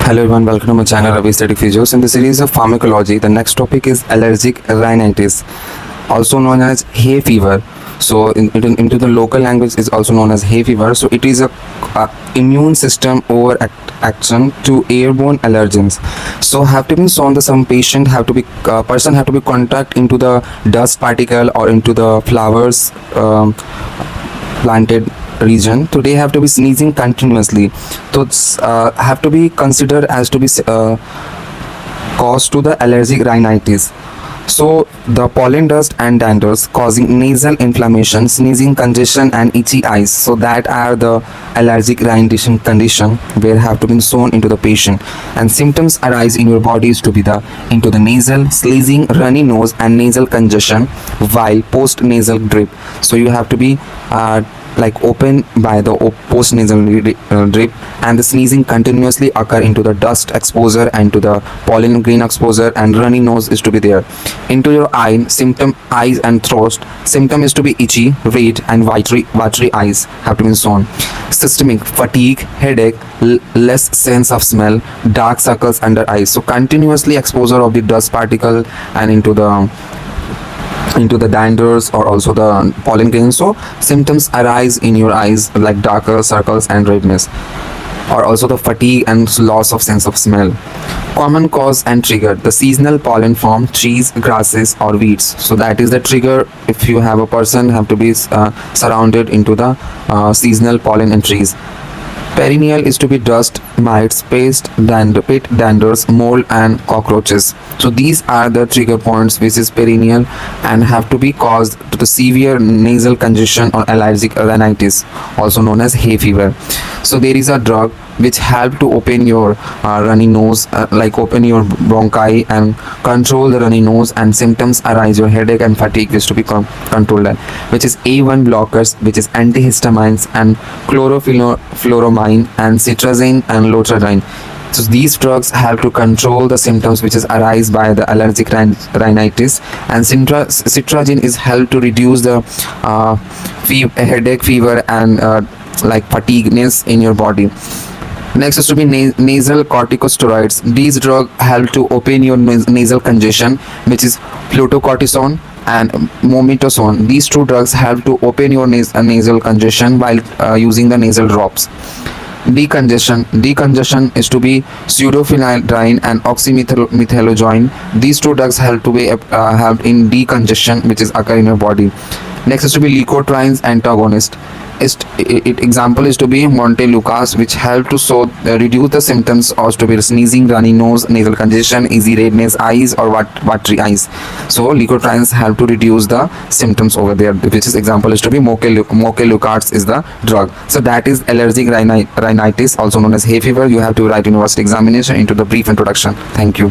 Hello everyone, welcome to my channel Ravi Static Physios. In the series of pharmacology, the next topic is allergic rhinitis, also known as hay fever. So into the local language is also known as hay fever. So it is a immune system overreaction to airborne allergens. So have to be shown that some patient have to be person have to be contact into the dust particle or into the flowers planted region, so they have to be sneezing continuously, so it's have to be considered as to be cause to the allergic rhinitis. So the pollen dust and danders causing nasal inflammation, sneezing, congestion and itchy eyes, so that are the allergic rhinitis condition where have to be shown into the patient, and symptoms arise in your bodies to be the into the nasal, sneezing, runny nose and nasal congestion while post nasal drip. So you have to be like open by the post nasal drip, and the sneezing continuously occur into the dust exposure and to the pollen grain exposure, and runny nose is to be there. Into your eye symptom, eyes and throat symptom is to be itchy, red and watery eyes have to be shown. Systemic fatigue, headache, less sense of smell, dark circles under eyes. So continuously exposure of the dust particle and into the danders or also the pollen grains, so symptoms arise in your eyes like darker circles and redness, or also the fatigue and loss of sense of smell. Common cause and trigger: the seasonal pollen from trees, grasses or weeds. So that is the trigger. If you have a person have to be surrounded into the seasonal pollen and trees. Perennial is to be dust, mites, pest, pit, danders, mold and cockroaches. So these are the trigger points which is perennial and have to be caused to the severe nasal congestion or allergic rhinitis, also known as hay fever. So there is a drug which help to open your runny nose, like open your bronchi and control the runny nose, and symptoms arise your headache and fatigue which to be controlled, which is A1 blockers, which is antihistamines and chlorophyllomine and citrazine and lotradine. So these drugs help to control the symptoms which is arise by the allergic rhinitis, and citrazine is help to reduce the headache, fever and like fatigueness in your body. Next is to be nasal corticosteroids. These drugs help to open your nasal congestion, which is flutocortisone and mometasone. These two drugs help to open your nasal congestion while using the nasal drops. Decongestion is to be pseudoephedrine and oxymethyljoin. These two drugs help to be help in decongestion which is occur in your body. Next is to be leukotriene's antagonist. Example is to be Montelukast, which help to reduce the symptoms of to be sneezing, runny nose, nasal congestion, easy redness eyes or watery eyes. So leukotrienes help to reduce the symptoms over there, which is example is to be Montelukast is the drug. So that is allergic rhinitis, also known as hay fever. You have to write university examination into the brief introduction. Thank you.